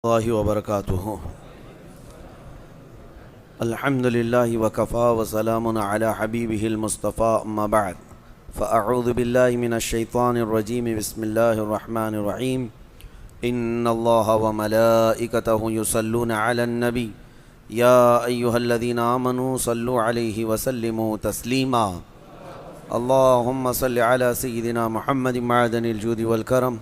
اللہ وبرکاتہ الحمد للہ وکفا وسلام علی حبیبہ المصطفیٰ اما بعد فاعوذ باللہ من الشیطان الرجیم بسم اللہ الرحمن الرحیم ان اللہ وملائکتہ یصلون علی النبی یا ایہا الذین آمنوا صلوا علیہ وسلموا تسلیما اللہم صل علی سیدنا محمد معدن الجود والکرم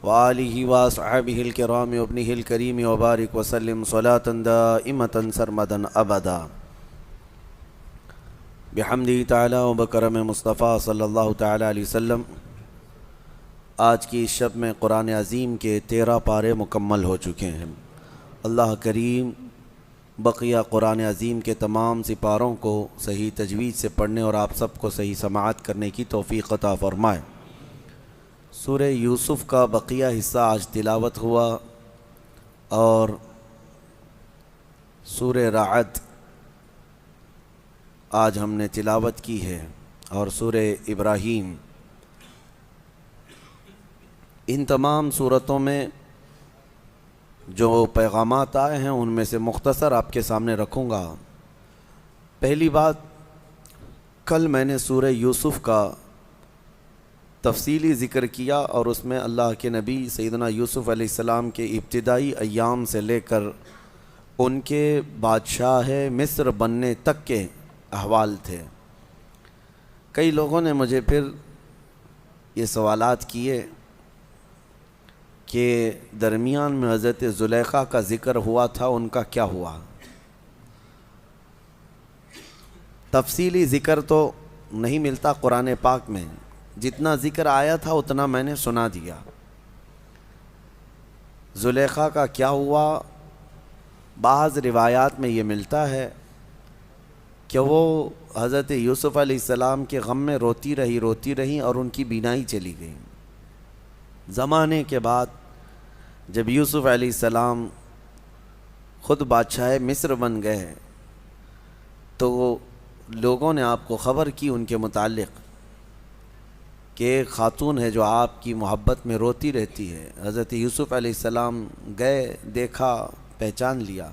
وآلہ واصحابہ الکرام وابنہ الکریم وبارک وسلم صلاة دائمة سرمدا ابدا بحمدہ تعالی وبکرم مصطفیٰ صلی اللہ تعالی علیہ وسلم۔ آج کی اس شب میں قرآن عظیم کے 13 پارے مکمل ہو چکے ہیں۔ اللہ کریم بقیہ قرآن عظیم کے تمام سپاروں کو صحیح تجوید سے پڑھنے اور آپ سب کو صحیح سماعت کرنے کی توفیق عطا فرمائے۔ سورہ یوسف کا بقیہ حصہ آج تلاوت ہوا اور سورہ رعد آج ہم نے تلاوت کی ہے اور سورہ ابراہیم۔ ان تمام صورتوں میں جو پیغامات آئے ہیں ان میں سے مختصر آپ کے سامنے رکھوں گا۔ پہلی بات، کل میں نے سورہ یوسف کا تفصیلی ذکر کیا اور اس میں اللہ کے نبی سیدنا یوسف علیہ السلام کے ابتدائی ایام سے لے کر ان کے بادشاہ مصر بننے تک کے احوال تھے۔ کئی لوگوں نے مجھے پھر یہ سوالات کیے کہ درمیان میں حضرت زلیخا کا ذکر ہوا تھا، ان کا کیا ہوا؟ تفصیلی ذکر تو نہیں ملتا قرآن پاک میں، جتنا ذکر آیا تھا اتنا میں نے سنا دیا۔ زلیخا کا کیا ہوا؟ بعض روایات میں یہ ملتا ہے کہ وہ حضرت یوسف علیہ السلام کے غم میں روتی رہی اور ان کی بینائی چلی گئی۔ زمانے کے بعد جب یوسف علیہ السلام خود بادشاہ مصر بن گئے تو لوگوں نے آپ کو خبر کی ان کے متعلق کہ ایک خاتون ہے جو آپ کی محبت میں روتی رہتی ہے۔ حضرت یوسف علیہ السلام گئے، دیکھا، پہچان لیا،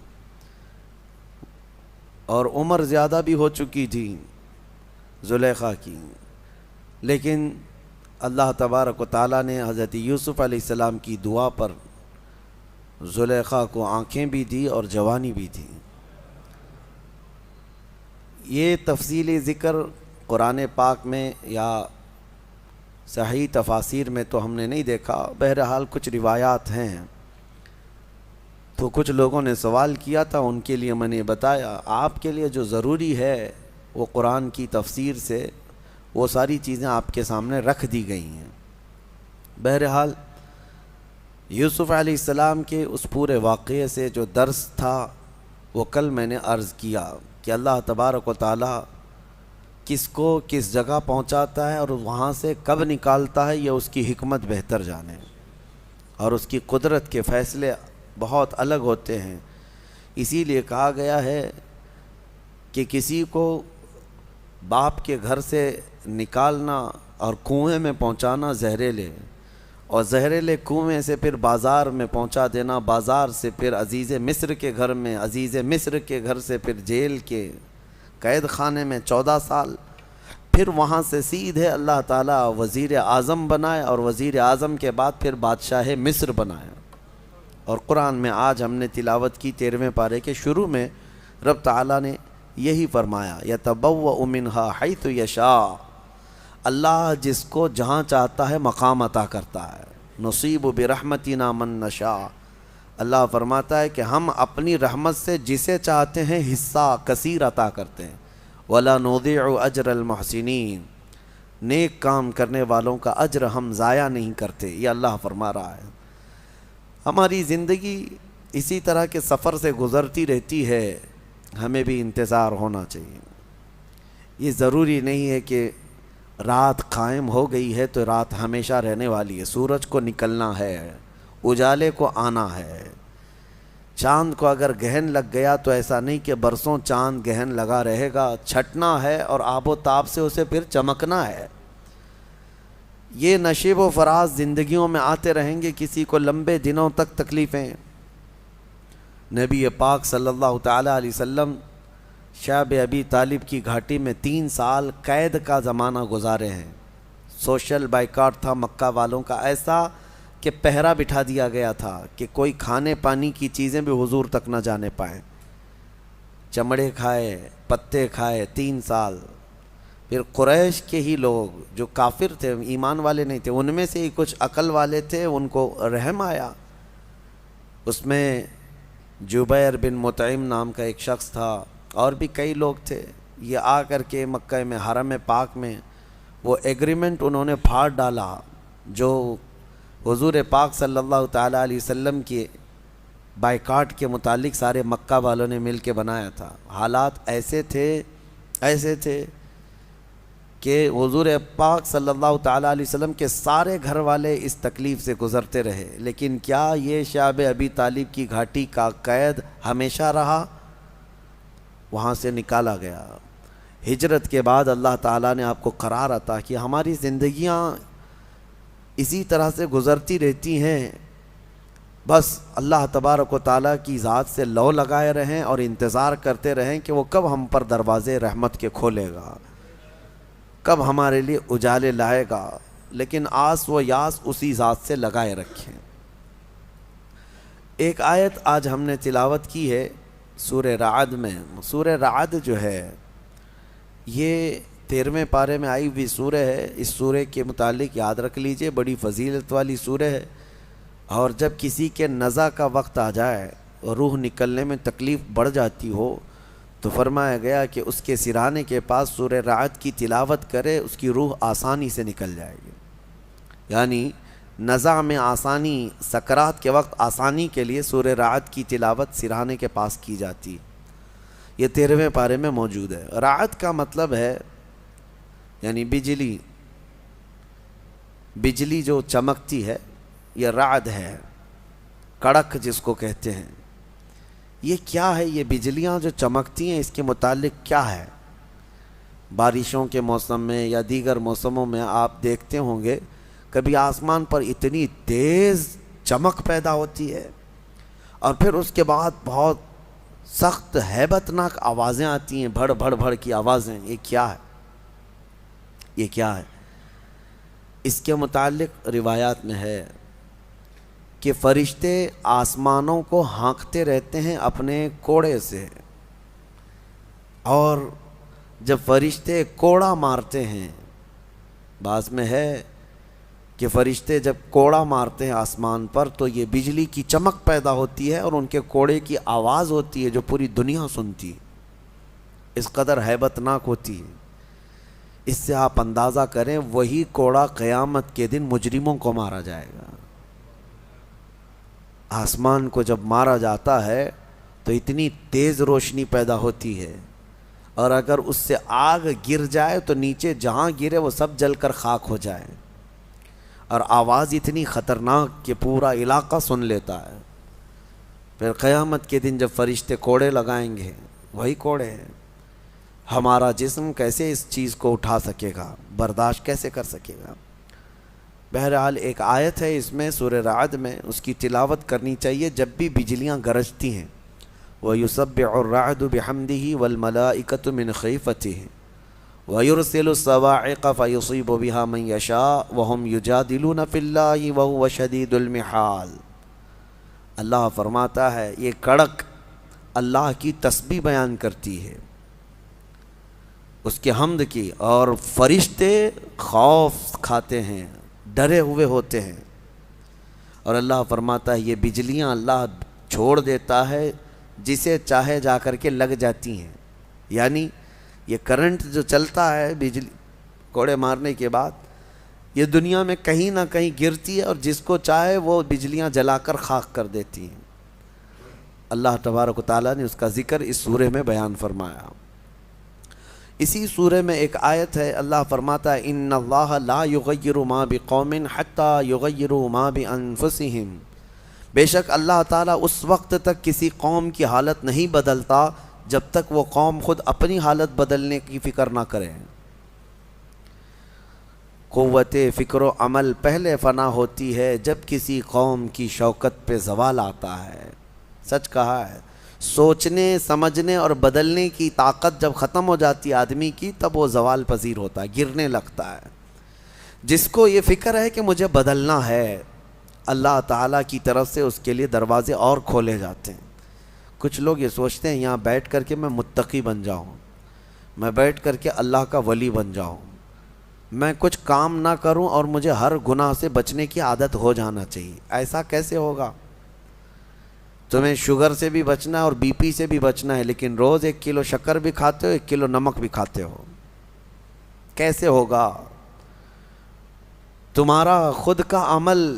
اور عمر زیادہ بھی ہو چکی تھی زلیخا کی، لیکن اللہ تبارک و تعالیٰ نے حضرت یوسف علیہ السلام کی دعا پر زلیخا کو آنکھیں بھی دی اور جوانی بھی دی۔ یہ تفصیلی ذکر قرآن پاک میں یا صحیح تفاسیر میں تو ہم نے نہیں دیکھا، بہرحال کچھ روایات ہیں، تو کچھ لوگوں نے سوال کیا تھا، ان کے لیے میں نے بتایا۔ آپ کے لیے جو ضروری ہے وہ قرآن کی تفسیر سے وہ ساری چیزیں آپ کے سامنے رکھ دی گئی ہیں۔ بہرحال یوسف علیہ السلام کے اس پورے واقعے سے جو درس تھا وہ کل میں نے عرض کیا کہ اللہ تبارک و تعالیٰ کس کو کس جگہ پہنچاتا ہے اور وہاں سے کب نکالتا ہے یہ اس کی حکمت بہتر جانے، اور اس کی قدرت کے فیصلے بہت الگ ہوتے ہیں۔ اسی لیے کہا گیا ہے کہ کسی کو باپ کے گھر سے نکالنا اور کنویں میں پہنچانا زہریلے، اور زہریلے کنویں سے پھر بازار میں پہنچا دینا، بازار سے پھر عزیز مصر کے گھر میں، عزیز مصر کے گھر سے پھر جیل کے قید خانے میں 14 سال، پھر وہاں سے سیدھے اللہ تعالیٰ وزیر اعظم بنائے اور وزیر اعظم کے بعد پھر بادشاہ مصر بنائے۔ اور قرآن میں آج ہم نے تلاوت کی 13ویں پارے کے شروع میں رب تعالیٰ نے یہی فرمایا، یتبوأ منہا حیث یشاء، اللہ جس کو جہاں چاہتا ہے مقام عطا کرتا ہے، نصیب برحمتنا من نشاء، اللہ فرماتا ہے کہ ہم اپنی رحمت سے جسے چاہتے ہیں حصہ کثیر عطا کرتے ہیں۔ وَلَا نُضِيعُ أَجْرَ الْمُحْسِنِينَ، نیک کام کرنے والوں کا اجر ہم ضائع نہیں کرتے، یہ اللہ فرما رہا ہے۔ ہماری زندگی اسی طرح کے سفر سے گزرتی رہتی ہے، ہمیں بھی انتظار ہونا چاہیے۔ یہ ضروری نہیں ہے کہ رات قائم ہو گئی ہے تو رات ہمیشہ رہنے والی ہے، سورج کو نکلنا ہے، اجالے کو آنا ہے۔ چاند کو اگر گہن لگ گیا تو ایسا نہیں کہ برسوں چاند گہن لگا رہے گا، چھٹنا ہے اور آب و تاب سے اسے پھر چمکنا ہے۔ یہ نشیب و فراز زندگیوں میں آتے رہیں گے، کسی کو لمبے دنوں تک تکلیفیں، نبی پاک صلی اللہ تعالیٰ علیہ وسلم شعب ابی طالب کی گھاٹی میں 3 سال قید کا زمانہ گزارے ہیں۔ سوشل بائیکاٹ تھا مکہ والوں کا ایسا کہ پہرا بٹھا دیا گیا تھا کہ کوئی کھانے پانی کی چیزیں بھی حضور تک نہ جانے پائیں۔ چمڑے کھائے، پتے کھائے 3 سال۔ پھر قریش کے ہی لوگ جو کافر تھے، ایمان والے نہیں تھے، ان میں سے ہی کچھ عقل والے تھے، ان کو رحم آیا۔ اس میں جبیر بن مطعم نام کا ایک شخص تھا، اور بھی کئی لوگ تھے۔ یہ آ کر کے مکہ میں حرم پاک میں وہ ایگریمنٹ انہوں نے پھاڑ ڈالا جو حضور پاک صلی اللہ تعالیٰ علیہ وسلم کی بائیکاٹ کے متعلق سارے مکہ والوں نے مل کے بنایا تھا۔ حالات ایسے تھے کہ حضور پاک صلی اللہ تعالیٰ علیہ وسلم کے سارے گھر والے اس تکلیف سے گزرتے رہے، لیکن کیا یہ شعب ابی طالب کی گھاٹی کا قید ہمیشہ رہا؟ وہاں سے نکالا گیا۔ ہجرت کے بعد اللہ تعالیٰ نے آپ کو قرار عطا کہ ہماری زندگیاں اسی طرح سے گزرتی رہتی ہیں، بس اللہ تبارک و تعالیٰ کی ذات سے لو لگائے رہیں اور انتظار کرتے رہیں کہ وہ کب ہم پر دروازے رحمت کے کھولے گا، کب ہمارے لیے اجالے لائے گا، لیکن آس و یاس اسی ذات سے لگائے رکھیں۔ ایک آیت آج ہم نے تلاوت کی ہے سورہ رعد میں۔ سورہ رعد جو ہے یہ 13ویں پارے میں آئی ہوئی سورہ ہے۔ اس سورہ کے متعلق یاد رکھ لیجئے، بڑی فضیلت والی سورہ ہے، اور جب کسی کے نزع کا وقت آ جائے اور روح نکلنے میں تکلیف بڑھ جاتی ہو تو فرمایا گیا کہ اس کے سرانے کے پاس سورہ رعد کی تلاوت کرے، اس کی روح آسانی سے نکل جائے گی۔ یعنی نزع میں آسانی، سکرات کے وقت آسانی کے لیے سورہ رعد کی تلاوت سرانے کے پاس کی جاتی۔ یہ 13ویں پارے میں موجود ہے۔ رعد کا مطلب ہے یعنی بجلی جو چمکتی ہے، یہ رعد ہے، کڑک جس کو کہتے ہیں۔ یہ کیا ہے؟ یہ بجلیاں جو چمکتی ہیں، اس کے متعلق کیا ہے؟ بارشوں کے موسم میں یا دیگر موسموں میں آپ دیکھتے ہوں گے کبھی آسمان پر اتنی تیز چمک پیدا ہوتی ہے اور پھر اس کے بعد بہت سخت ہیبت ناک آوازیں آتی ہیں، بھڑ بھڑ بھڑ کی آوازیں۔ یہ کیا ہے؟ یہ کیا ہے؟ اس کے متعلق روایات میں ہے کہ فرشتے آسمانوں کو ہانکتے رہتے ہیں اپنے کوڑے سے، اور جب فرشتے کوڑا مارتے ہیں، بعض میں ہے کہ فرشتے جب کوڑا مارتے ہیں آسمان پر تو یہ بجلی کی چمک پیدا ہوتی ہے اور ان کے کوڑے کی آواز ہوتی ہے جو پوری دنیا سنتی ہے، اس قدر ہیبت ناک ہوتی ہے۔ اس سے آپ اندازہ کریں وہی کوڑا قیامت کے دن مجرموں کو مارا جائے گا۔ آسمان کو جب مارا جاتا ہے تو اتنی تیز روشنی پیدا ہوتی ہے، اور اگر اس سے آگ گر جائے تو نیچے جہاں گرے وہ سب جل کر خاک ہو جائے، اور آواز اتنی خطرناک کہ پورا علاقہ سن لیتا ہے۔ پھر قیامت کے دن جب فرشتے کوڑے لگائیں گے، وہی کوڑے ہیں، ہمارا جسم کیسے اس چیز کو اٹھا سکے گا، برداشت کیسے کر سکے گا؟ بہرحال ایک آیت ہے اس میں سورہ رعد میں، اس کی تلاوت کرنی چاہیے جب بھی بجلیاں گرجتی ہیں۔ وَيُسَبِّحُ الرَّعْدُ بِحَمْدِهِ وَالْمَلَائِكَةُ مِنْ خِيفَتِهِ وَيُرْسِلُ الصَّوَاعِقَ فَيُصِيبُ بِهَا مَنْ يَشَاءُ وَهُمْ يُجَادِلُونَ فِي اللَّهِ وَهُوَ شَدِيدُ الْمِحَالِ۔ اللہ فرماتا ہے یہ کڑک اللہ کی تسبیح بیان کرتی ہے، اس کے حمد کی، اور فرشتے خوف کھاتے ہیں، ڈرے ہوئے ہوتے ہیں، اور اللہ فرماتا ہے یہ بجلیاں اللہ چھوڑ دیتا ہے، جسے چاہے جا کر کے لگ جاتی ہیں۔ یعنی یہ کرنٹ جو چلتا ہے بجلی کوڑے مارنے کے بعد، یہ دنیا میں کہیں نہ کہیں گرتی ہے، اور جس کو چاہے وہ بجلیاں جلا کر خاک کر دیتی ہیں۔ اللہ تبارک و تعالیٰ نے اس کا ذکر اس سورہ میں بیان فرمایا۔ اسی سورہ میں ایک آیت ہے، اللہ فرماتا ہے ان اللہ لا یغیر ما بقوم حتی یغیروا ما بانفسہم۔ بے شک اللہ تعالیٰ اس وقت تک کسی قوم کی حالت نہیں بدلتا جب تک وہ قوم خود اپنی حالت بدلنے کی فکر نہ کرے۔ قوت فکر و عمل پہلے فنا ہوتی ہے جب کسی قوم کی شوکت پہ زوال آتا ہے۔ سچ کہا ہے. سوچنے سمجھنے اور بدلنے کی طاقت جب ختم ہو جاتی ہے آدمی کی، تب وہ زوال پذیر ہوتا ہے، گرنے لگتا ہے. جس کو یہ فکر ہے کہ مجھے بدلنا ہے، اللہ تعالیٰ کی طرف سے اس کے لیے دروازے اور کھولے جاتے ہیں. کچھ لوگ یہ سوچتے ہیں یہاں بیٹھ کر کے میں متقی بن جاؤں، میں بیٹھ کر کے اللہ کا ولی بن جاؤں، میں کچھ کام نہ کروں اور مجھے ہر گناہ سے بچنے کی عادت ہو جانا چاہیے. ایسا کیسے ہوگا؟ تمہیں شوگر سے بھی بچنا ہے اور بی پی سے بھی بچنا ہے، لیکن روز 1 کلو شکر بھی کھاتے ہو، 1 کلو نمک بھی کھاتے ہو. کیسے ہوگا؟ تمہارا خود کا عمل،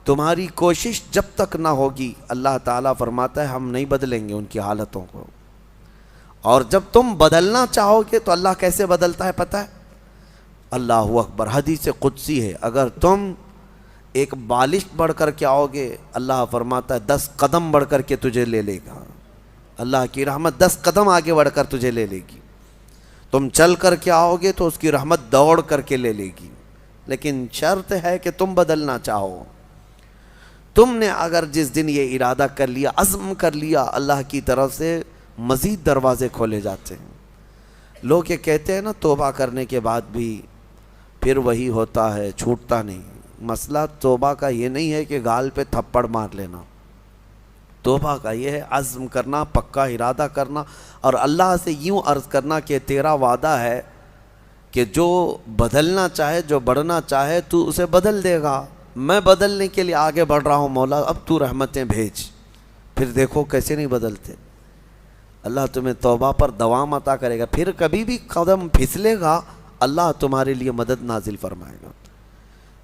تمہاری کوشش جب تک نہ ہوگی، اللہ تعالیٰ فرماتا ہے ہم نہیں بدلیں گے ان کی حالتوں کو. اور جب تم بدلنا چاہو گے تو اللہ کیسے بدلتا ہے پتہ ہے؟ اللہ اکبر، حدیث قدسی ہے، اگر تم ایک بالش بڑھ کر کے آؤ گے، اللہ فرماتا ہے 10 قدم بڑھ کر کے تجھے لے لے گا. اللہ کی رحمت 10 قدم آگے بڑھ کر تجھے لے لے گی. تم چل کر کے آؤ گے تو اس کی رحمت دوڑ کر کے لے لے گی. لیکن شرط ہے کہ تم بدلنا چاہو. تم نے اگر جس دن یہ ارادہ کر لیا، عزم کر لیا، اللہ کی طرف سے مزید دروازے کھولے جاتے ہیں. لوگ یہ کہتے ہیں نا توبہ کرنے کے بعد بھی پھر وہی ہوتا ہے، چھوٹتا نہیں. مسئلہ توبہ کا یہ نہیں ہے کہ گال پہ تھپڑ مار لینا. توبہ کا یہ ہے عزم کرنا، پکا ارادہ کرنا، اور اللہ سے یوں عرض کرنا کہ تیرا وعدہ ہے کہ جو بدلنا چاہے، جو بڑھنا چاہے تو اسے بدل دے گا. میں بدلنے کے لیے آگے بڑھ رہا ہوں مولا، اب تو رحمتیں بھیج. پھر دیکھو کیسے نہیں بدلتے. اللہ تمہیں توبہ پر دوام عطا کرے گا. پھر کبھی بھی قدم پھسلے گا، اللہ تمہارے لیے مدد نازل فرمائے گا.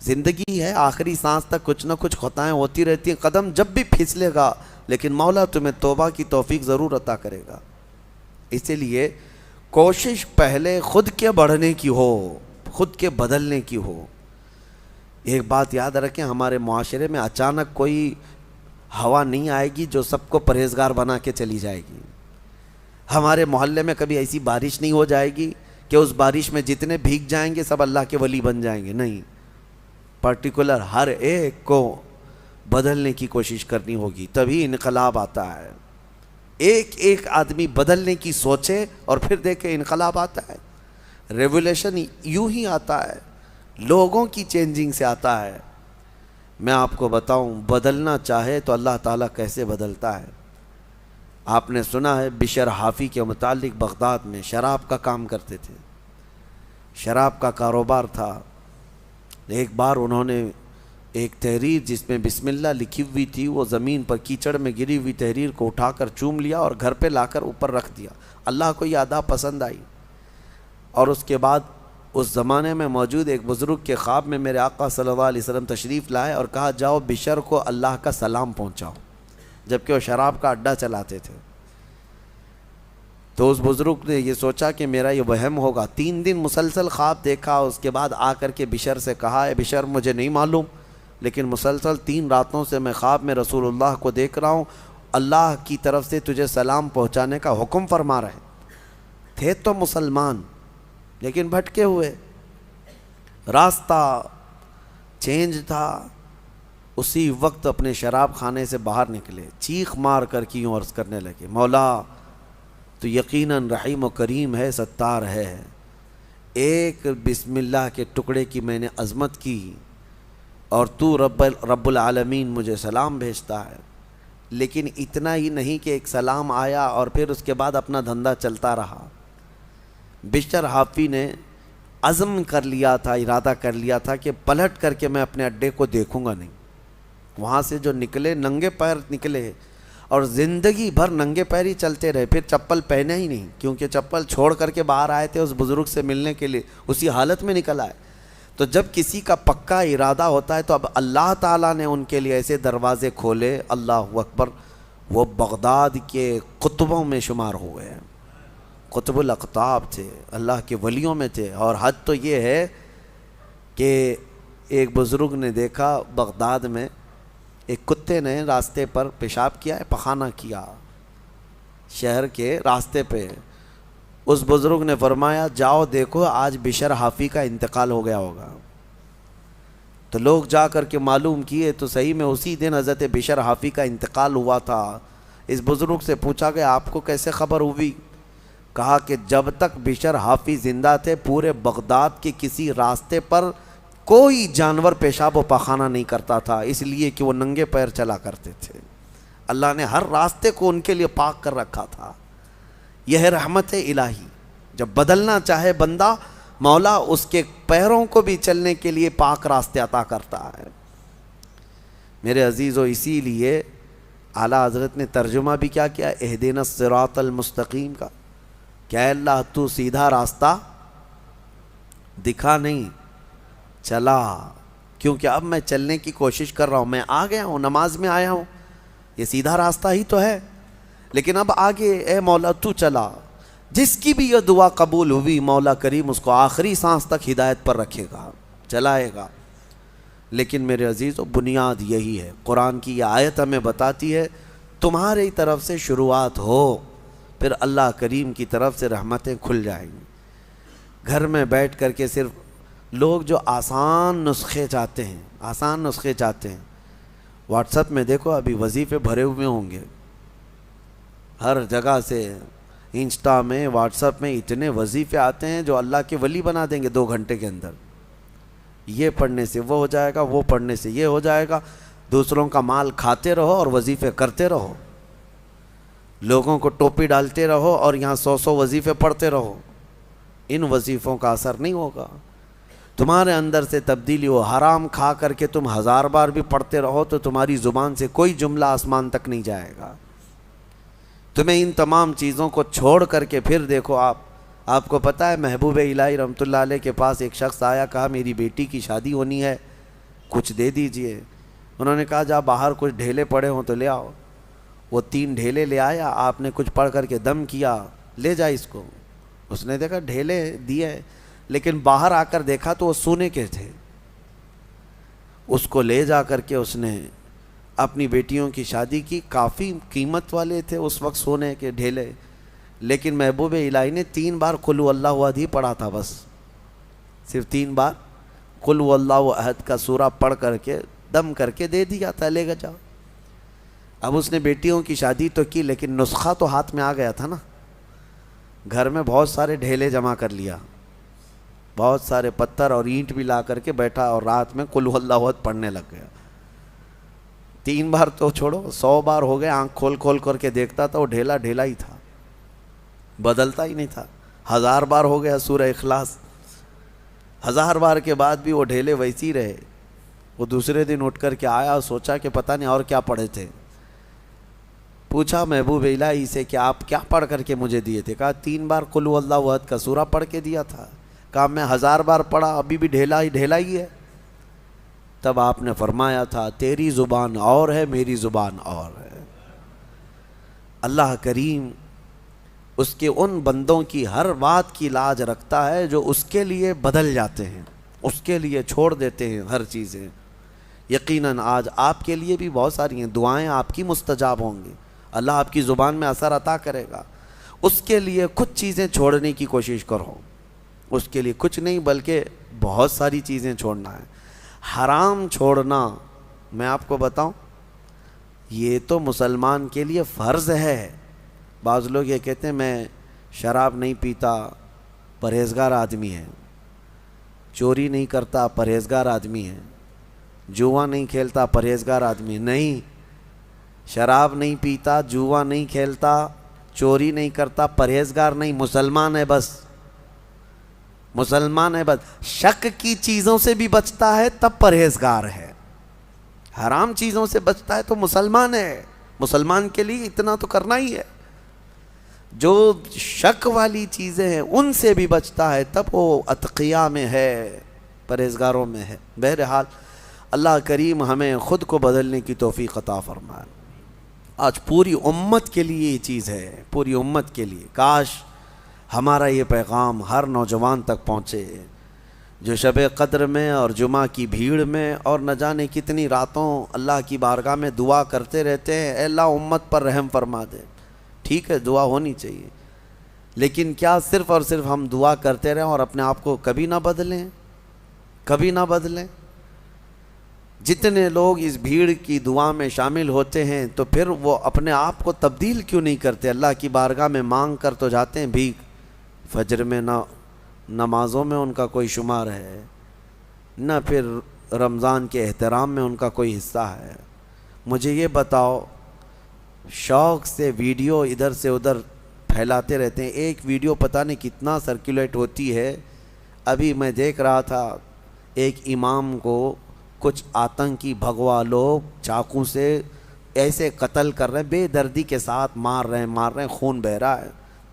زندگی ہے، آخری سانس تک کچھ نہ کچھ خطائیں ہوتی رہتی ہیں. قدم جب بھی پھسلے گا، لیکن مولا تمہیں توبہ کی توفیق ضرور عطا کرے گا. اسی لیے کوشش پہلے خود کے بڑھنے کی ہو، خود کے بدلنے کی ہو. ایک بات یاد رکھیں، ہمارے معاشرے میں اچانک کوئی ہوا نہیں آئے گی جو سب کو پرہیزگار بنا کے چلی جائے گی. ہمارے محلے میں کبھی ایسی بارش نہیں ہو جائے گی کہ اس بارش میں جتنے بھیگ جائیں گے سب اللہ کے ولی بن جائیں گے. نہیں، پرٹیکولر ہر ایک کو بدلنے کی کوشش کرنی ہوگی، تبھی انقلاب آتا ہے. ایک ایک آدمی بدلنے کی سوچے اور پھر دیکھے انقلاب آتا ہے. ریولیوشن یوں ہی آتا ہے، لوگوں کی چینجنگ سے آتا ہے. میں آپ کو بتاؤں، بدلنا چاہے تو اللہ تعالیٰ کیسے بدلتا ہے. آپ نے سنا ہے بشر حافی کے متعلق، بغداد میں شراب کا کام کرتے تھے، شراب کا کاروبار تھا. ایک بار انہوں نے ایک تحریر جس میں بسم اللہ لکھی ہوئی تھی، وہ زمین پر کیچڑ میں گری ہوئی تحریر کو اٹھا کر چوم لیا اور گھر پہ لا کر اوپر رکھ دیا. اللہ کو یہ ادا پسند آئی. اور اس کے بعد اس زمانے میں موجود ایک بزرگ کے خواب میں میرے آقا صلی اللہ علیہ وسلم تشریف لائے اور کہا جاؤ بشر کو اللہ کا سلام پہنچاؤ، جبکہ وہ شراب کا اڈا چلاتے تھے. تو اس بزرگ نے یہ سوچا کہ میرا یہ وہم ہوگا. 3 دن مسلسل خواب دیکھا. اس کے بعد آ کر کے بشر سے کہا اے بشر، مجھے نہیں معلوم، لیکن مسلسل 3 راتوں سے میں خواب میں رسول اللہ کو دیکھ رہا ہوں، اللہ کی طرف سے تجھے سلام پہنچانے کا حکم فرما رہے. تھے تو مسلمان لیکن بھٹکے ہوئے، راستہ چینج تھا. اسی وقت اپنے شراب خانے سے باہر نکلے، چیخ مار کر کے یوں عرض کرنے لگے مولا تو یقیناً رحیم و کریم ہے، ستار ہے. ایک بسم اللہ کے ٹکڑے کی میں نے عظمت کی اور تو رب العالمین مجھے سلام بھیجتا ہے. لیکن اتنا ہی نہیں کہ ایک سلام آیا اور پھر اس کے بعد اپنا دھندا چلتا رہا. بشر حافی نے عزم کر لیا تھا، ارادہ کر لیا تھا کہ پلٹ کر کے میں اپنے اڈے کو دیکھوں گا نہیں. وہاں سے جو نکلے ننگے پیر نکلے اور زندگی بھر ننگے پیر ہی چلتے رہے. پھر چپل پہنے ہی نہیں، کیونکہ چپل چھوڑ کر کے باہر آئے تھے اس بزرگ سے ملنے کے لیے، اسی حالت میں نکل آئے. تو جب کسی کا پکا ارادہ ہوتا ہے تو اب اللہ تعالیٰ نے ان کے لیے ایسے دروازے کھولے. اللہ اکبر، وہ بغداد کے قطبوں میں شمار ہوئے ہیں، قطب الاقطاب تھے، اللہ کے ولیوں میں تھے. اور حد تو یہ ہے کہ ایک بزرگ نے دیکھا بغداد میں ایک کتے نے راستے پر پیشاب کیا ہے، پخانہ کیا شہر کے راستے پہ. اس بزرگ نے فرمایا جاؤ دیکھو آج بشر حافی کا انتقال ہو گیا ہوگا. تو لوگ جا کر کے معلوم کیے تو صحیح میں اسی دن حضرت بشر حافی کا انتقال ہوا تھا. اس بزرگ سے پوچھا کہ آپ کو کیسے خبر ہوئی؟ کہا کہ جب تک بشر حافظ زندہ تھے پورے بغداد کے کسی راستے پر کوئی جانور پیشاب و پاخانہ نہیں کرتا تھا، اس لیے کہ وہ ننگے پیر چلا کرتے تھے۔ اللہ نے ہر راستے کو ان کے لیے پاک کر رکھا تھا۔ یہ ہے رحمت الہی، جب بدلنا چاہے بندہ مولا اس کے پیروں کو بھی چلنے کے لیے پاک راستے عطا کرتا ہے۔ میرے عزیزو، اسی لیے اعلیٰ حضرت نے ترجمہ بھی کیا کیا، اہدنا الصراط المستقیم کا، کیا اللہ تو سیدھا راستہ دکھا نہیں، چلا، کیونکہ اب میں چلنے کی کوشش کر رہا ہوں، میں آ گیا ہوں، نماز میں آیا ہوں، یہ سیدھا راستہ ہی تو ہے، لیکن اب آگے اے مولا تو چلا۔ جس کی بھی یہ دعا قبول ہوئی مولا کریم اس کو آخری سانس تک ہدایت پر رکھے گا، چلائے گا۔ لیکن میرے عزیزو، بنیاد یہی ہے، قرآن کی یہ آیت ہمیں بتاتی ہے تمہاری طرف سے شروعات ہو، پھر اللہ کریم کی طرف سے رحمتیں کھل جائیں گی۔ گھر میں بیٹھ کر کے صرف لوگ جو آسان نسخے چاہتے ہیں، واٹس ایپ میں دیکھو ابھی وظیفے بھرے ہوئے ہوں گے، ہر جگہ سے، انسٹا میں، واٹس ایپ میں اتنے وظیفے آتے ہیں جو اللہ کے ولی بنا دیں گے 2 گھنٹے کے اندر۔ یہ پڑھنے سے وہ ہو جائے گا، وہ پڑھنے سے یہ ہو جائے گا، دوسروں کا مال کھاتے رہو اور وظیفے کرتے رہو، لوگوں کو ٹوپی ڈالتے رہو اور یہاں 100 وظیفے پڑھتے رہو، ان وظیفوں کا اثر نہیں ہوگا۔ تمہارے اندر سے تبدیلی ہو، حرام کھا کر کے تم 1000 بار بھی پڑھتے رہو تو تمہاری زبان سے کوئی جملہ آسمان تک نہیں جائے گا۔ تمہیں ان تمام چیزوں کو چھوڑ کر کے پھر دیکھو، آپ کو پتہ ہے محبوب الہی رحمۃ اللہ علیہ کے پاس ایک شخص آیا، کہا میری بیٹی کی شادی ہونی ہے، کچھ دے دیجئے۔ انہوں نے کہا جا باہر کچھ ڈھیلے پڑے ہوں تو لے آؤ۔ وہ 3 ڈھیلے لے آیا، آپ نے کچھ پڑھ کر کے دم کیا، لے جا اس کو۔ اس نے دیکھا ڈھیلے دیے، لیکن باہر آ کر دیکھا تو وہ سونے کے تھے۔ اس کو لے جا کر کے اس نے اپنی بیٹیوں کی شادی کی، کافی قیمت والے تھے اس وقت سونے کے ڈھیلے، لیکن محبوب الہی نے 3 بار قل هو اللہ احد ہی پڑھا تھا، بس صرف 3 بار قل هو اللہ احد کا سورہ پڑھ کر کے دم کر کے دے دیا تھا، لے گا جاؤ۔ اب اس نے بیٹیوں کی شادی تو کی، لیکن نسخہ تو ہاتھ میں آ گیا تھا نا، گھر میں بہت سارے ڈھیلے جمع کر لیا، بہت سارے پتھر اور اینٹ بھی لا کر کے بیٹھا اور رات میں قل هو اللہ احد پڑھنے لگ گیا۔ 3 بار تو چھوڑو، 100 بار ہو گئے، آنکھ کھول کھول کر کے دیکھتا تھا وہ ڈھیلا ڈھیلا ہی تھا، بدلتا ہی نہیں تھا۔ 1000 بار ہو گیا سورہ اخلاص، 1000 بار کے بعد بھی وہ ڈھیلے ویسی رہے۔ وہ دوسرے دن اٹھ کر کے آیا اور سوچا کہ پتہ نہیں اور کیا پڑھے تھے۔ پوچھا محبوب الہی سے کہ آپ کیا پڑھ کر کے مجھے دیے تھے؟ کہا 3 بار قل هو اللہ احد کا سورہ پڑھ کے دیا تھا۔ کہا میں 1000 بار پڑھا، ابھی بھی ڈھیلا ہی ہے۔ تب آپ نے فرمایا تھا تیری زبان اور ہے، میری زبان اور ہے۔ اللہ کریم اس کے ان بندوں کی ہر بات کی لاج رکھتا ہے جو اس کے لیے بدل جاتے ہیں، اس کے لیے چھوڑ دیتے ہیں ہر چیزیں۔ یقیناً آج آپ کے لیے بھی بہت ساری ہیں دعائیں، آپ کی مستجاب ہوں گی، اللہ آپ کی زبان میں اثر عطا کرے گا۔ اس کے لیے کچھ چیزیں چھوڑنے کی کوشش کرو، اس کے لیے کچھ نہیں بلکہ بہت ساری چیزیں چھوڑنا ہے۔ حرام چھوڑنا، میں آپ کو بتاؤں، یہ تو مسلمان کے لیے فرض ہے۔ بعض لوگ یہ کہتے ہیں میں شراب نہیں پیتا، پرہیزگار آدمی ہے، چوری نہیں کرتا، پرہیزگار آدمی ہے، جوا نہیں کھیلتا، پرہیزگار آدمی ہے۔ نہیں، شراب نہیں پیتا، جوا نہیں کھیلتا، چوری نہیں کرتا، پرہیزگار نہیں، مسلمان ہے بس، مسلمان ہے بس۔ شک کی چیزوں سے بھی بچتا ہے تب پرہیزگار ہے، حرام چیزوں سے بچتا ہے تو مسلمان ہے۔ مسلمان کے لیے اتنا تو کرنا ہی ہے۔ جو شک والی چیزیں ہیں ان سے بھی بچتا ہے تب وہ اتقیاء میں ہے، پرہیزگاروں میں ہے۔ بہرحال اللہ کریم ہمیں خود کو بدلنے کی توفیق عطا فرمائے۔ آج پوری امت کے لیے یہ چیز ہے، پوری امت کے لیے۔ کاش ہمارا یہ پیغام ہر نوجوان تک پہنچے جو شب قدر میں اور جمعہ کی بھیڑ میں اور نہ جانے کتنی راتوں اللہ کی بارگاہ میں دعا کرتے رہتے ہیں، اے اللہ امت پر رحم فرما دے۔ ٹھیک ہے، دعا ہونی چاہیے، لیکن کیا صرف اور صرف ہم دعا کرتے رہیں اور اپنے آپ کو کبھی نہ بدلیں، کبھی نہ بدلیں؟ جتنے لوگ اس بھیڑ کی دعا میں شامل ہوتے ہیں تو پھر وہ اپنے آپ کو تبدیل کیوں نہیں کرتے؟ اللہ کی بارگاہ میں مانگ کر تو جاتے ہیں بھیک، فجر میں نہ نمازوں میں ان کا کوئی شمار ہے، نہ پھر رمضان کے احترام میں ان کا کوئی حصہ ہے۔ مجھے یہ بتاؤ، شوق سے ویڈیو ادھر سے ادھر پھیلاتے رہتے ہیں، ایک ویڈیو پتہ نہیں کتنا سرکولیٹ ہوتی ہے۔ ابھی میں دیکھ رہا تھا ایک امام کو کچھ آتنکی بھگوا لوگ چاقو سے ایسے قتل کر رہے ہیں، بے دردی کے ساتھ مار رہے ہیں، خون بہہ رہا ہے،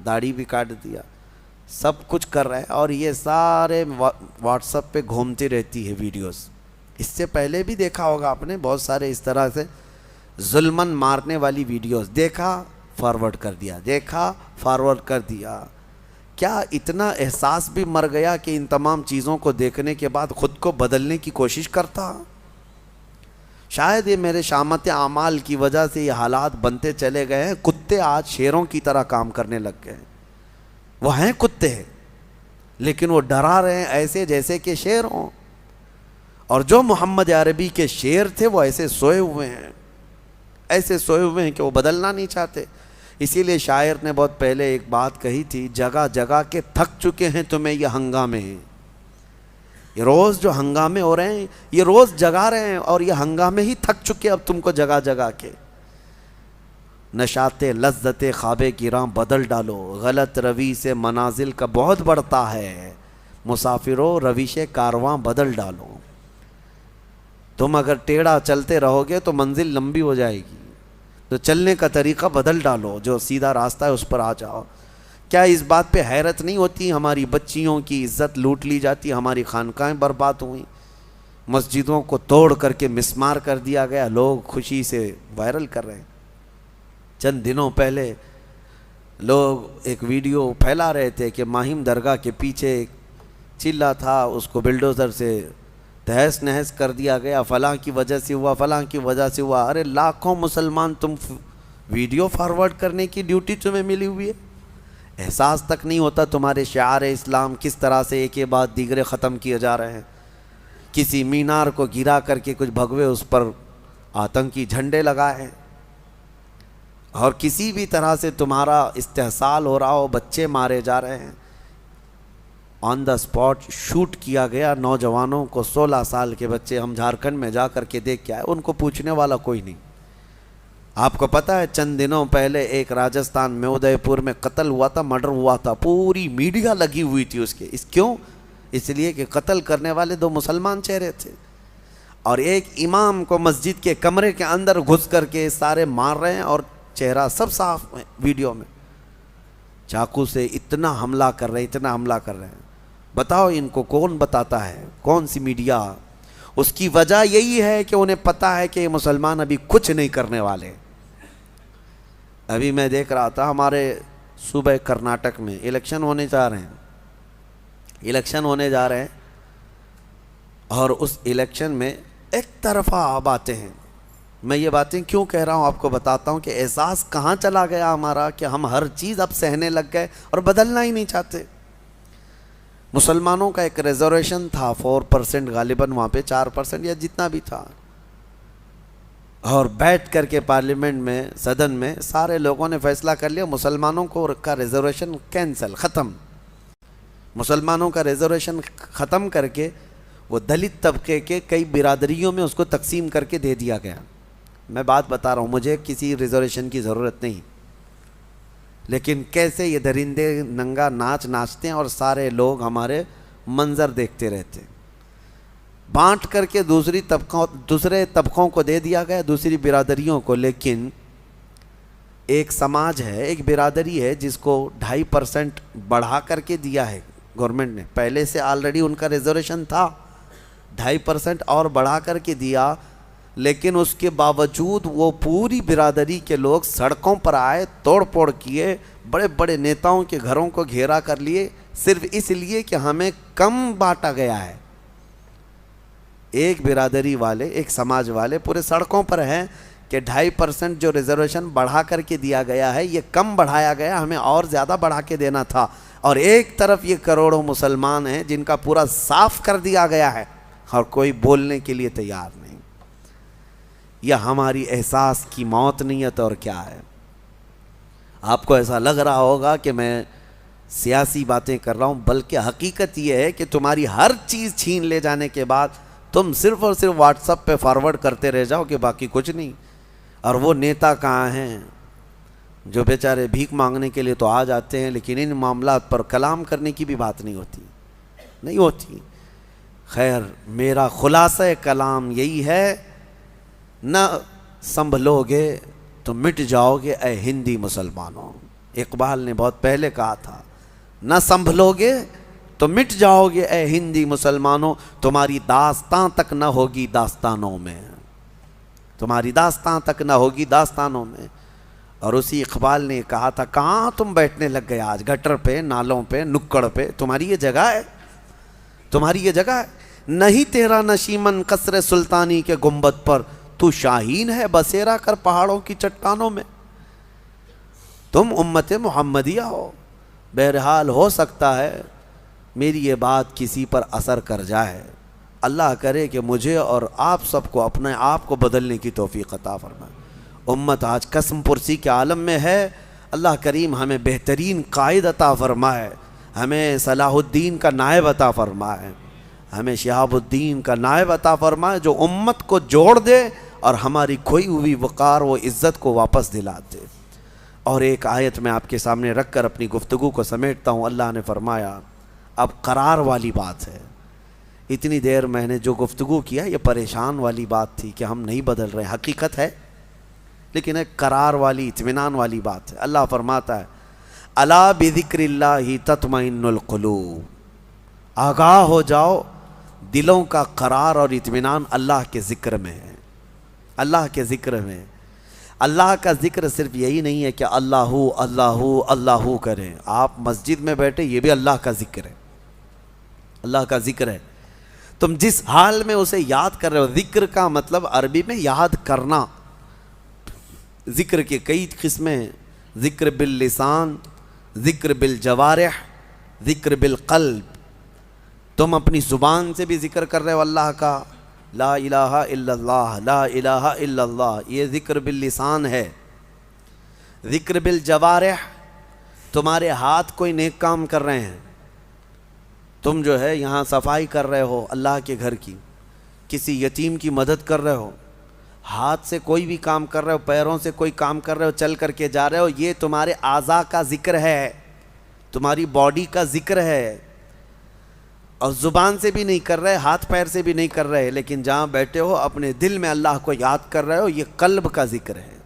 داڑھی بھی کاٹ دیا، سب کچھ کر رہے ہیں، اور یہ سارے واٹس ایپ پہ گھومتی رہتی ہے ویڈیوز۔ اس سے پہلے بھی دیکھا ہوگا آپ نے بہت سارے اس طرح سے ظلمن مارنے والی ویڈیوز، دیکھا فارورڈ کر دیا، دیکھا فارورڈ کر دیا۔ کیا اتنا احساس بھی مر گیا کہ ان تمام چیزوں کو دیکھنے کے بعد خود کو بدلنے کی کوشش کرتا؟ شاید یہ میرے شامت اعمال کی وجہ سے یہ حالات بنتے چلے گئے ہیں۔ کتے آج شیروں کی طرح کام کرنے لگ گئے ہیں، وہ ہیں کتے لیکن وہ ڈرا رہے ہیں ایسے جیسے کہ شیر ہوں، اور جو محمد عربی کے شیر تھے وہ ایسے سوئے ہوئے ہیں، ایسے سوئے ہوئے ہیں کہ وہ بدلنا نہیں چاہتے۔ اسی لیے شاعر نے بہت پہلے ایک بات کہی تھی، جگہ جگہ کے تھک چکے ہیں تمہیں یہ ہنگامے ہیں۔ یہ روز جو ہنگامے ہو رہے ہیں یہ روز جگا رہے ہیں، اور یہ ہنگامے ہی تھک چکے اب تم کو جگہ جگہ کے۔ نشاط لذت خواب کی راہ بدل ڈالو، غلط روی سے منازل کا بہت بڑھتا ہے، مسافروں روش کارواں بدل ڈالو۔ تم اگر ٹیڑھا چلتے رہو گے تو منزل لمبی ہو جائے گی، تو چلنے کا طریقہ بدل ڈالو، جو سیدھا راستہ ہے اس پر آ جاؤ۔ کیا اس بات پہ حیرت نہیں ہوتی ہماری بچیوں کی عزت لوٹ لی جاتی، ہماری خانقاہیں برباد ہوئیں، مسجدوں کو توڑ کر کے مسمار کر دیا گیا، لوگ خوشی سے وائرل کر رہے ہیں۔ چند دنوں پہلے لوگ ایک ویڈیو پھیلا رہے تھے کہ ماہم درگاہ کے پیچھے ایک چلہ تھا، اس کو بلڈوزر سے تہس نہس کر دیا گیا، فلاں کی وجہ سے ہوا، فلاں کی وجہ سے ہوا۔ ارے لاکھوں مسلمان، تم ویڈیو فارورڈ کرنے کی ڈیوٹی تمہیں ملی ہوئی ہے، احساس تک نہیں ہوتا تمہارے شعار اسلام کس طرح سے ایک کے بعد دیگرے ختم کیے جا رہے ہیں۔ کسی مینار کو گرا کر کے کچھ بھگوے اس پر آتنکی جھنڈے لگائے ہیں، اور کسی بھی طرح سے تمہارا استحصال ہو رہا ہو، بچے مارے جا رہے ہیں۔ آن دا اسپاٹ شوٹ کیا گیا نوجوانوں کو، 16 سال کے بچے، ہم جھارکھنڈ میں جا کر کے دیکھ کے آئے، ان کو پوچھنے والا کوئی نہیں۔ آپ کو پتہ ہے چند دنوں پہلے ایک راجستھان میں ادے پور میں قتل ہوا تھا، مرڈر ہوا تھا، پوری میڈیا لگی ہوئی تھی اس کے، کیوں؟ اس لیے کہ قتل کرنے والے 2 مسلمان چہرے تھے، اور ایک امام کو مسجد کے کمرے کے اندر گھس کر کے سارے مار رہے ہیں، اور چہرہ سب صاف ہے ویڈیو میں، چاقو سے اتنا حملہ کر رہے ہیں، اتنا حملہ کر رہے ہیں۔ بتاؤ ان کو کون بتاتا ہے، کون سی میڈیا؟ اس کی وجہ یہی ہے کہ انہیں پتہ ہے کہ یہ مسلمان ابھی کچھ نہیں کرنے والے۔ ابھی میں دیکھ رہا تھا ہمارے صوبہ کرناٹک میں الیکشن ہونے جا رہے ہیں، اور اس الیکشن میں ایک طرفہ باتیں ہیں۔ میں یہ باتیں کیوں کہہ رہا ہوں آپ کو بتاتا ہوں کہ احساس کہاں چلا گیا ہمارا کہ ہم ہر چیز اب سہنے لگ گئے اور بدلنا ہی نہیں چاہتے۔ مسلمانوں کا ایک ریزرویشن تھا 4% غالباً، وہاں پہ 4% یا جتنا بھی تھا، اور بیٹھ کر کے پارلیمنٹ میں، صدن میں سارے لوگوں نے فیصلہ کر لیا مسلمانوں کو کا ریزرویشن کینسل، ختم۔ مسلمانوں کا ریزرویشن ختم کر کے وہ دلت طبقے کے کئی برادریوں میں اس کو تقسیم کر کے دے دیا گیا۔ میں بات بتا رہا ہوں، مجھے کسی ریزرویشن کی ضرورت نہیں، لیکن کیسے یہ درندے ننگا ناچ ناچتے ہیں اور سارے لوگ ہمارے منظر دیکھتے رہتے ہیں۔ بانٹ کر کے دوسرے طبقوں کو دے دیا گیا، دوسری برادریوں کو، لیکن ایک سماج ہے، ایک برادری ہے جس کو 2.5% بڑھا کر کے دیا ہے گورنمنٹ نے۔ پہلے سے آلریڈی ان کا ریزرویشن تھا، 2.5% اور بڑھا کر کے دیا، لیکن اس کے باوجود وہ پوری برادری کے لوگ سڑکوں پر آئے، توڑ پھوڑ کیے، بڑے بڑے نیتاؤں کے گھروں کو گھیرا کر لیے، صرف اس لیے کہ ہمیں کم بانٹا گیا ہے۔ ایک برادری والے، ایک سماج والے پورے سڑکوں پر ہیں کہ 2.5% جو ریزرویشن بڑھا کر کے دیا گیا ہے یہ کم بڑھایا گیا، ہمیں اور زیادہ بڑھا کے دینا تھا۔ اور ایک طرف یہ کروڑوں مسلمان ہیں جن کا پورا صاف کر دیا گیا ہے، اور کوئی بولنے کے لیے تیار نہیں۔ یا ہماری احساس کی موت نیت اور کیا ہے؟ آپ کو ایسا لگ رہا ہوگا کہ میں سیاسی باتیں کر رہا ہوں، بلکہ حقیقت یہ ہے کہ تمہاری ہر چیز چھین لے جانے کے بعد تم صرف اور صرف واٹس ایپ پہ فارورڈ کرتے رہ جاؤ کہ باقی کچھ نہیں۔ اور وہ نیتا کہاں ہیں جو بیچارے بھیک مانگنے کے لیے تو آ جاتے ہیں، لیکن ان معاملات پر کلام کرنے کی بھی بات نہیں ہوتی۔ خیر، میرا خلاصہ کلام یہی ہے، نہ سنبھلو گے تو مٹ جاؤ گے اے ہندی مسلمانوں۔ اقبال نے بہت پہلے کہا تھا، نہ سنبھلو گے تو مٹ جاؤ گے اے ہندی مسلمانوں، تمہاری داستان تک نہ ہوگی داستانوں میں، تمہاری داستان تک نہ ہوگی داستانوں میں۔ اور اسی اقبال نے کہا تھا، کہاں تم بیٹھنے لگ گئے آج، گٹر پہ، نالوں پہ، نکڑ پہ، تمہاری یہ جگہ ہے، تمہاری یہ جگہ ہے۔ نہیں تیرا نشیمن قصر سلطانی کے گنبد پر، تو شاہین ہے بسیرا کر پہاڑوں کی چٹانوں میں۔ تم امت محمدیہ ہو، بہرحال ہو سکتا ہے میری یہ بات کسی پر اثر کر جائے، اللہ کرے کہ مجھے اور آپ سب کو اپنے آپ کو بدلنے کی توفیق عطا فرمائے۔ امت آج قسم پرسی کے عالم میں ہے، اللہ کریم ہمیں بہترین قائد عطا فرمائے، ہمیں صلاح الدین کا نائب عطا فرمائے، ہمیں شہاب الدین کا نائب عطا فرمائے جو امت کو جوڑ دے اور ہماری کھوئی ہوئی وقار و عزت کو واپس دلا دے۔ اور ایک آیت میں آپ کے سامنے رکھ کر اپنی گفتگو کو سمیٹتا ہوں۔ اللہ نے فرمایا، اب قرار والی بات ہے، اتنی دیر میں نے جو گفتگو کیا یہ پریشان والی بات تھی کہ ہم نہیں بدل رہے، حقیقت ہے، لیکن ایک قرار والی، اطمینان والی بات ہے۔ اللہ فرماتا ہے، الا بذکر اللہ تطمئن القلوب، آگاہ ہو جاؤ، دلوں کا قرار اور اطمینان اللہ کے ذکر میں ہے، اللہ کے ذکر میں۔ اللہ کا ذکر صرف یہی نہیں ہے کہ اللہ اللہ اللہ کریں، آپ مسجد میں بیٹھے یہ بھی اللہ کا ذکر ہے، اللہ کا ذکر ہے۔ تم جس حال میں اسے یاد کر رہے ہو، ذکر کا مطلب عربی میں یاد کرنا۔ ذکر کے کئی قسمیں، ذکر باللسان، ذکر بالجوارح، ذکر بالقلب۔ تم اپنی زبان سے بھی ذکر کر رہے ہو اللہ کا، لا الہ الا اللہ، لا الہ الا اللہ، یہ ذکر باللسان ہے۔ ذکر بالجوارح، تمہارے ہاتھ کوئی نیک کام کر رہے ہیں، تم جو ہے یہاں صفائی کر رہے ہو اللہ کے گھر کی، کسی یتیم کی مدد کر رہے ہو، ہاتھ سے کوئی بھی کام کر رہے ہو، پیروں سے کوئی کام کر رہے ہو، چل کر کے جا رہے ہو، یہ تمہارے اعضاء کا ذکر ہے، تمہاری باڈی کا ذکر ہے۔ اور زبان سے بھی نہیں کر رہے، ہاتھ پیر سے بھی نہیں کر رہے، لیکن جہاں بیٹھے ہو اپنے دل میں اللہ کو یاد کر رہے ہو، یہ قلب کا ذکر ہے۔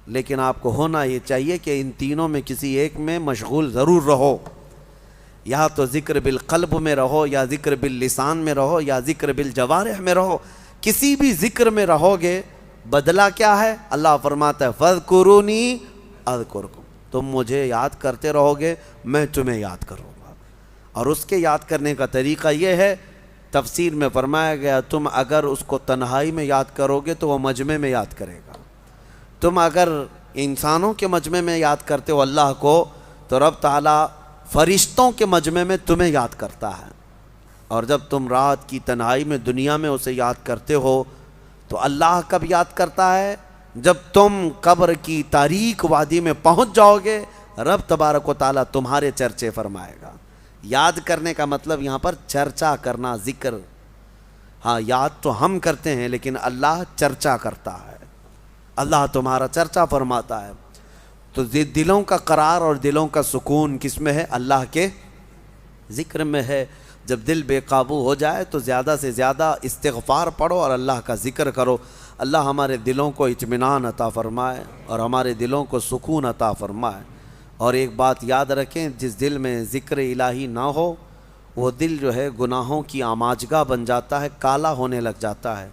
لیکن آپ کو ہونا یہ چاہیے کہ ان تینوں میں کسی ایک میں مشغول ضرور رہو، یا تو ذکر بالقلب میں رہو، یا ذکر باللسان میں رہو، یا ذکر بالجوارح میں رہو۔ کسی بھی ذکر میں رہو گے، بدلہ کیا ہے؟ اللہ فرماتا ہے، فَاذْكُرُونِي أَذْكُرْكُمْ، تم مجھے یاد کرتے رہو گے، میں تمہیں یاد کروں گا۔ اور اس کے یاد کرنے کا طریقہ یہ ہے، تفسیر میں فرمایا گیا، تم اگر اس کو تنہائی میں یاد کرو گے تو وہ مجمع میں یاد کرے گا۔ تم اگر انسانوں کے مجمع میں یاد کرتے ہو اللہ کو، تو رب تعالیٰ فرشتوں کے مجمع میں تمہیں یاد کرتا ہے۔ اور جب تم رات کی تنہائی میں دنیا میں اسے یاد کرتے ہو تو اللہ کب یاد کرتا ہے؟ جب تم قبر کی تاریک وادی میں پہنچ جاؤ گے، رب تبارک و تعالیٰ تمہارے چرچے فرمائے گا۔ یاد کرنے کا مطلب یہاں پر چرچا کرنا، ذکر۔ ہاں، یاد تو ہم کرتے ہیں لیکن اللہ چرچا کرتا ہے، اللہ تمہارا چرچا فرماتا ہے۔ تو دلوں کا قرار اور دلوں کا سکون کس میں ہے؟ اللہ کے ذکر میں ہے۔ جب دل بے قابو ہو جائے تو زیادہ سے زیادہ استغفار پڑھو اور اللہ کا ذکر کرو۔ اللہ ہمارے دلوں کو اطمینان عطا فرمائے اور ہمارے دلوں کو سکون عطا فرمائے۔ اور ایک بات یاد رکھیں، جس دل میں ذکر الہی نہ ہو وہ دل جو ہے گناہوں کی آماجگاہ بن جاتا ہے، کالا ہونے لگ جاتا ہے۔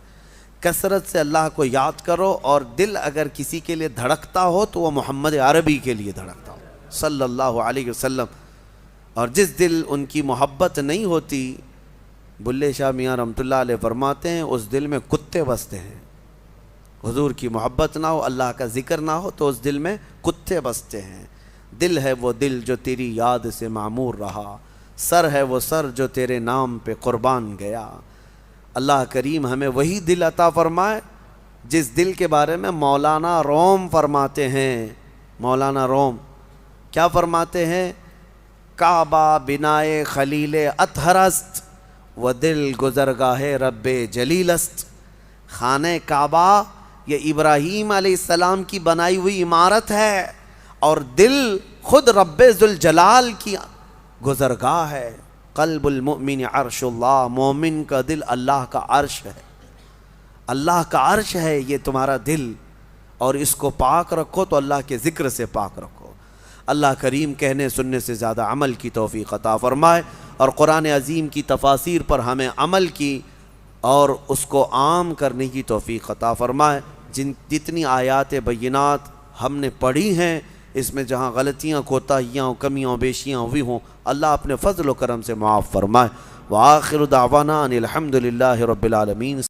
کثرت سے اللہ کو یاد کرو، اور دل اگر کسی کے لیے دھڑکتا ہو تو وہ محمد عربی کے لیے دھڑکتا ہو صلی اللہ علیہ وسلم۔ اور جس دل ان کی محبت نہیں ہوتی، بلے شاہ میاں رحمۃ اللہ علیہ فرماتے ہیں، اس دل میں کتے بستے ہیں۔ حضور کی محبت نہ ہو، اللہ کا ذکر نہ ہو تو اس دل میں کتے بستے ہیں۔ دل ہے وہ دل جو تیری یاد سے معمور رہا، سر ہے وہ سر جو تیرے نام پہ قربان گیا۔ اللہ کریم ہمیں وہی دل عطا فرمائے جس دل کے بارے میں مولانا روم فرماتے ہیں، مولانا روم کیا فرماتے ہیں؟ کعبہ بنائے خلیل اطہر است و دل گزرگاہ رب جلیل است۔ خانہ کعبہ یہ ابراہیم علیہ السلام کی بنائی ہوئی عمارت ہے، اور دل خود رب ذوالجلال کی گزرگاہ ہے۔ قلب المؤمن عرش اللہ، مومن کا دل اللہ کا عرش ہے، اللہ کا عرش ہے یہ تمہارا دل، اور اس کو پاک رکھو تو اللہ کے ذکر سے پاک رکھو۔ اللہ کریم کہنے سننے سے زیادہ عمل کی توفیق عطا فرمائے، اور قرآن عظیم کی تفاسیر پر ہمیں عمل کی اور اس کو عام کرنے کی توفیق عطا فرمائے۔ جتنی آیات بینات ہم نے پڑھی ہیں، اس میں جہاں غلطیاں، کوتاہیاں، کمیاں بیشیاں ہوئی ہوں، اللہ اپنے فضل و کرم سے معاف فرمائے۔ وآخر دعوانا ان الحمد للہ رب العالمین۔